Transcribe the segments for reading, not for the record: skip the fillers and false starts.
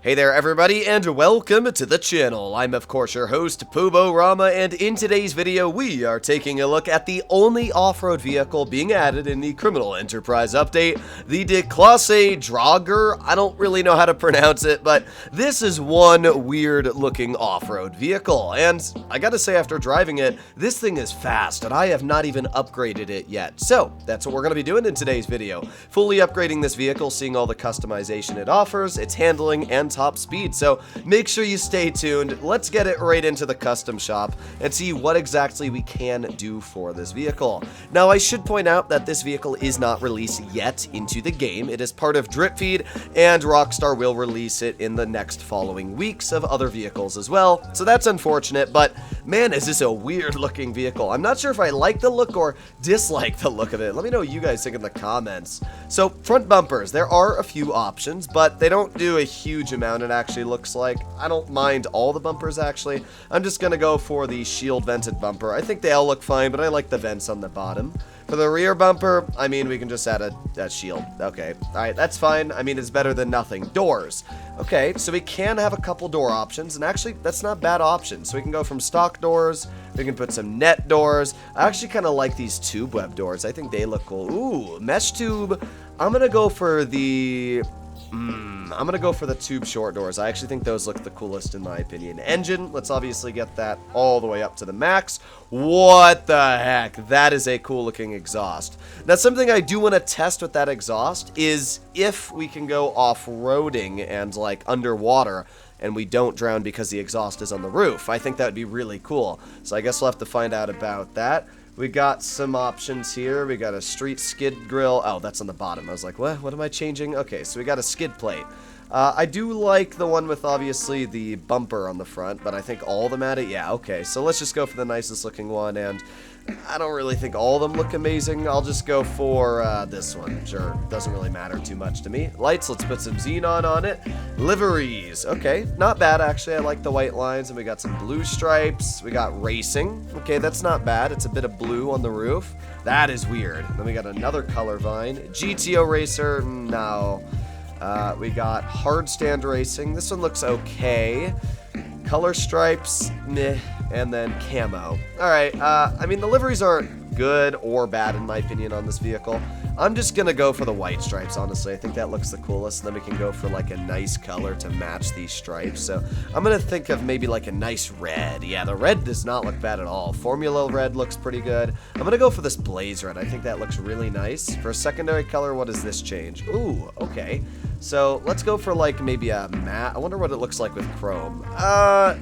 Hey there everybody, and welcome to the channel. I'm of course your host, Rama, and in today's video we are taking a look at the only off-road vehicle being added in the Criminal Enterprise update, the Declasse Draugur. I don't really know how to pronounce it, but this is one weird looking off-road vehicle, and I gotta say after driving it, this thing is fast, and I have not even upgraded it yet. So that's what we're gonna be doing in today's video. Fully upgrading this vehicle, seeing all the customization it offers, its handling, and top speed. So make sure you stay tuned. Let's get it right into the custom shop and see what exactly we can do for this vehicle. Now I should point out that this vehicle is not released yet into the game. It is part of Drip Feed, and Rockstar will release it in the next following weeks of other vehicles as well. So that's unfortunate, but man, is this a weird looking vehicle. I'm not sure if I like the look or dislike the look of it. Let me know what you guys think in the comments. So front bumpers, there are a few options, but they don't do a huge amount. It actually looks like. I don't mind all the bumpers actually. I'm just gonna go for the shield vented bumper. I think they all look fine, but I like the vents on the bottom. For the rear bumper, I mean, we can just add a shield. Okay, alright, that's fine. I mean, it's better than nothing. Doors. Okay, so we can have a couple door options, and actually, that's not bad options. So we can go from stock doors, we can put some net doors. I actually kind of like these tube web doors. I think they look cool. Ooh, mesh tube. I'm gonna go for the... I'm gonna go for the tube short doors. I actually think those look the coolest in my opinion. Engine, let's obviously get that all the way up to the max. What the heck? That is a cool looking exhaust. Now something I do want to test with that exhaust is if we can go off-roading and like underwater and we don't drown because the exhaust is on the roof. I think that would be really cool. So I guess we'll have to find out about that. We got some options here. We got a street skid grill. Oh, that's on the bottom. I was like, what am I changing? Okay, so we got a skid plate. I do like the one with obviously the bumper on the front, but I think all of them at it. Yeah, okay. So let's just go for the nicest looking one, and I don't really think all of them look amazing. I'll just go for this one. Sure, doesn't really matter too much to me. Lights, let's put some xenon on it. Liveries, okay, not bad actually. I like the white lines, and we got some blue stripes. We got racing. Okay, that's not bad. It's a bit of blue on the roof. That is weird. Then we got another color vine. GTO racer, no. We got hard stand racing. This one looks okay. Color stripes, meh. And then camo. Alright, I mean the liveries aren't good or bad in my opinion on this vehicle. I'm just gonna go for the white stripes, honestly. I think that looks the coolest, and then we can go for like a nice color to match these stripes. So I'm gonna think of maybe like a nice red. Yeah, the red does not look bad at all. Formula red looks pretty good. I'm gonna go for this blaze red. I think that looks really nice. For a secondary color, what does this change? Ooh, okay. So let's go for like maybe a matte. I wonder what it looks like with chrome.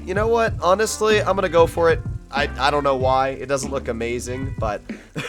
You know what? Honestly, I'm gonna go for it. I don't know why. It doesn't look amazing, but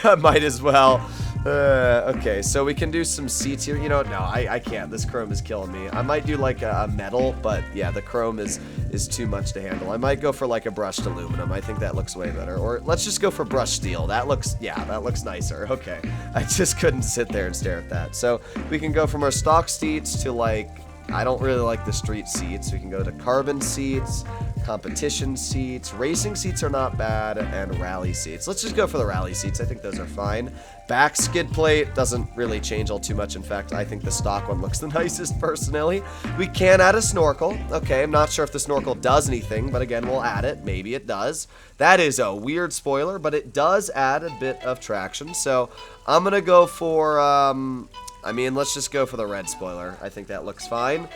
I might as well. Okay, so we can do some seats here. You know, no, I can't. This chrome is killing me. I might do like a metal, but yeah, the chrome is too much to handle. I might go for like a brushed aluminum. I think that looks way better. Or let's just go for brushed steel. That looks, yeah, that looks nicer. Okay, I just couldn't sit there and stare at that. So we can go from our stock seats to like, I don't really like the street seats. We can go to carbon seats, competition seats, racing seats are not bad, and rally seats. Let's just go for the rally seats. I think those are fine. Back skid plate doesn't really change all too much. In fact, I think the stock one looks the nicest personally. We can add a snorkel. Okay, I'm not sure if the snorkel does anything, but again, we'll add it. Maybe it does. That is a weird spoiler, but it does add a bit of traction. So I'm gonna go for, I mean, let's just go for the red spoiler. I think that looks fine.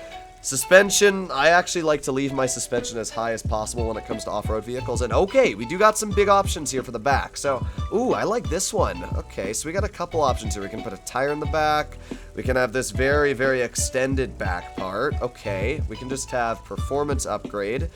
Suspension, I actually like to leave my suspension as high as possible when it comes to off-road vehicles. And okay, we do got some big options here for the back. So, ooh, I like this one. Okay, so we got a couple options here. We can put a tire in the back. We can have this very, very extended back part. Okay, we can just have performance upgrade.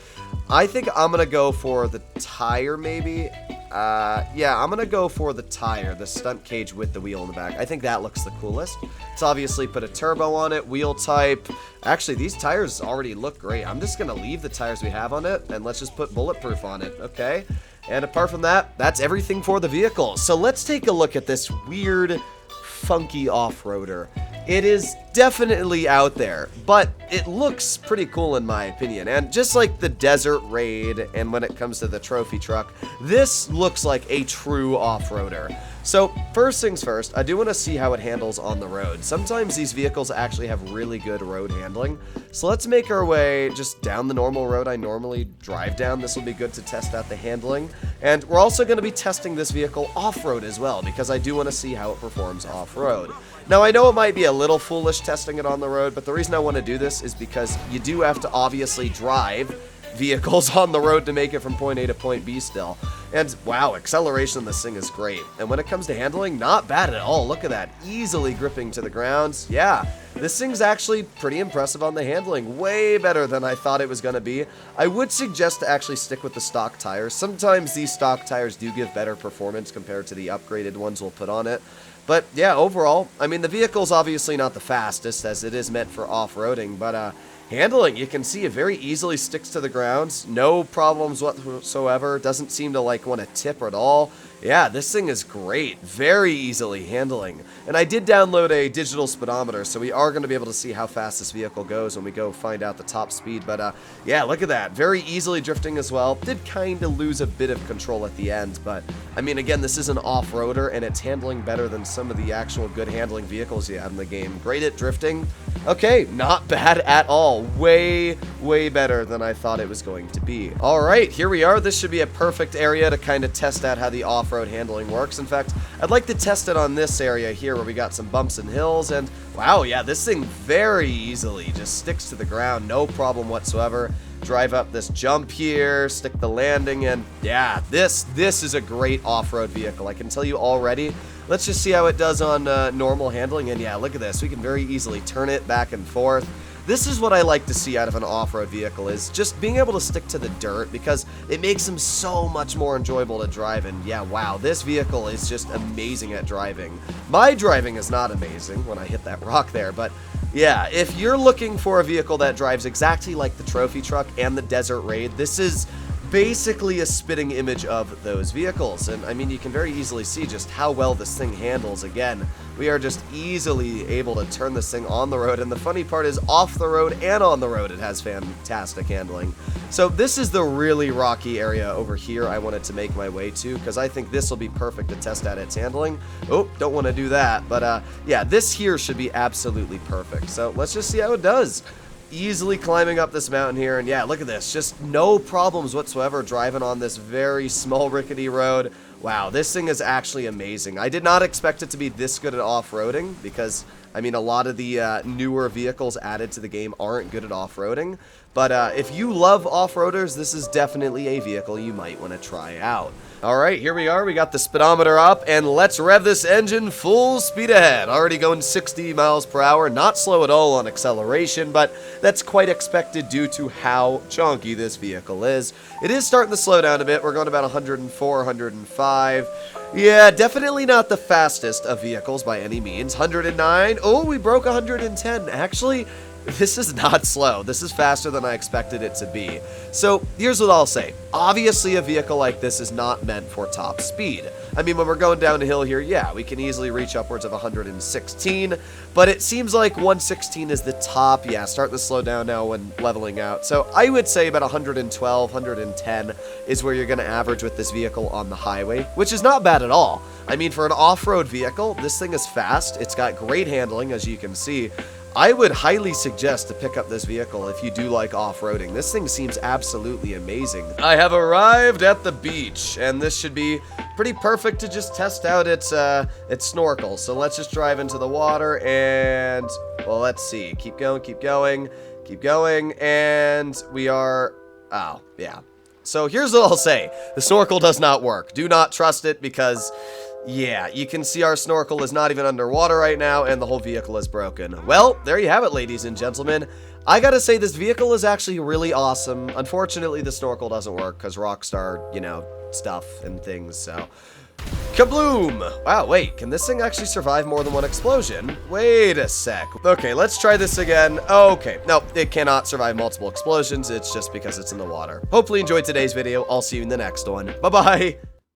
I think I'm going to go for the tire maybe. Yeah, I'm gonna go for the tire, the stunt cage with the wheel in the back. I think that looks the coolest. Let's obviously put a turbo on it, wheel type. Actually, these tires already look great. I'm just gonna leave the tires we have on it, and let's just put bulletproof on it, okay? And apart from that, that's everything for the vehicle. So let's take a look at this weird, funky off-roader. It is definitely out there, but it looks pretty cool in my opinion. And just like the Desert Raid, and when it comes to the trophy truck, this looks like a true off-roader. So, first things first, I do want to see how it handles on the road. Sometimes these vehicles actually have really good road handling. So let's make our way just down the normal road I normally drive down. This will be good to test out the handling. And we're also going to be testing this vehicle off-road as well, because I do want to see how it performs off-road. Now, I know it might be a little foolish testing it on the road, but the reason I want to do this is because you do have to obviously drive vehicles on the road to make it from point A to point B still. And wow, acceleration on this thing is great. And when it comes to handling, not bad at all. Look at that, easily gripping to the ground. Yeah, this thing's actually pretty impressive on the handling. Way better than I thought it was going to be. I would suggest to actually stick with the stock tires. Sometimes these stock tires do give better performance compared to the upgraded ones we'll put on it. But yeah, overall, I mean, the vehicle's obviously not the fastest, as it is meant for off-roading, but handling, you can see it very easily sticks to the ground. No problems whatsoever. Doesn't seem to like want to tip at all. Yeah, this thing is great. Very easily handling. And I did download a digital speedometer, so we are going to be able to see how fast this vehicle goes when we go find out the top speed. But yeah, look at that. Very easily drifting as well. Did kind of lose a bit of control at the end, but I mean, again, this is an off-roader, and it's handling better than some of the actual good handling vehicles you have in the game. Great at drifting. Okay, not bad at all. Way, way better than I thought it was going to be. All right, here we are. This should be a perfect area to kind of test out how the off-road handling works. In fact, I'd like to test it on this area here where we got some bumps and hills, and wow, yeah, this thing very easily just sticks to the ground. No problem whatsoever. Drive up this jump here, stick the landing, and yeah, this is a great off-road vehicle. I can tell you already. Let's just see how it does on normal handling, and yeah, look at this. We can very easily turn it back and forth. This is what I like to see out of an off-road vehicle, is just being able to stick to the dirt, because it makes them so much more enjoyable to drive. And yeah, wow, this vehicle is just amazing at driving. My driving is not amazing when I hit that rock there, but yeah, if you're looking for a vehicle that drives exactly like the trophy truck and the Desert Raid, this is basically a spitting image of those vehicles. And I mean, you can very easily see just how well this thing handles. Again, we are just easily able to turn this thing on the road, and the funny part is off the road and on the road it has fantastic handling. So this is the really rocky area over here I wanted to make my way to, because I think this will be perfect to test out its handling. Oh, don't want to do that, but yeah, this here should be absolutely perfect. So let's just see how it does. Easily climbing up this mountain here, and yeah, look at this, just no problems whatsoever driving on this very small rickety road. Wow, this thing is actually amazing. I did not expect it to be this good at off-roading, because I mean, a lot of the newer vehicles added to the game aren't good at off-roading, but if you love off-roaders, this is definitely a vehicle you might want to try out. Alright, here we are. We got the speedometer up, and let's rev this engine full speed ahead. Already going 60 miles per hour. Not slow at all on acceleration, but that's quite expected due to how chunky this vehicle is. It is starting to slow down a bit. We're going about 104, 105. Yeah, definitely not the fastest of vehicles by any means. 109. Oh, we broke 110. Actually, this is not slow. This is faster than I expected it to be. So here's what I'll say. Obviously, a vehicle like this is not meant for top speed. I mean, when we're going down a hill here, yeah, we can easily reach upwards of 116, but it seems like 116 is the top. Yeah, starting to slow down now when leveling out. So I would say about 112, 110 is where you're going to average with this vehicle on the highway, which is not bad at all. I mean, for an off-road vehicle, this thing is fast. It's got great handling, as you can see. I would highly suggest to pick up this vehicle if you do like off-roading. This thing seems absolutely amazing. I have arrived at the beach, and this should be pretty perfect to just test out its snorkel. So let's just drive into the water, and well, let's see. Keep going, keep going, keep going, and we are, oh, yeah. So here's what I'll say. The snorkel does not work. Do not trust it, because yeah, you can see our snorkel is not even underwater right now, and the whole vehicle is broken. Well, there you have it, ladies and gentlemen. I gotta say, this vehicle is actually really awesome. Unfortunately, the snorkel doesn't work, because Rockstar, you know, stuff and things, so kabloom! Wow, wait, can this thing actually survive more than one explosion? Wait a sec. Okay, let's try this again. Okay, no, it cannot survive multiple explosions. It's just because it's in the water. Hopefully you enjoyed today's video. I'll see you in the next one. Bye-bye!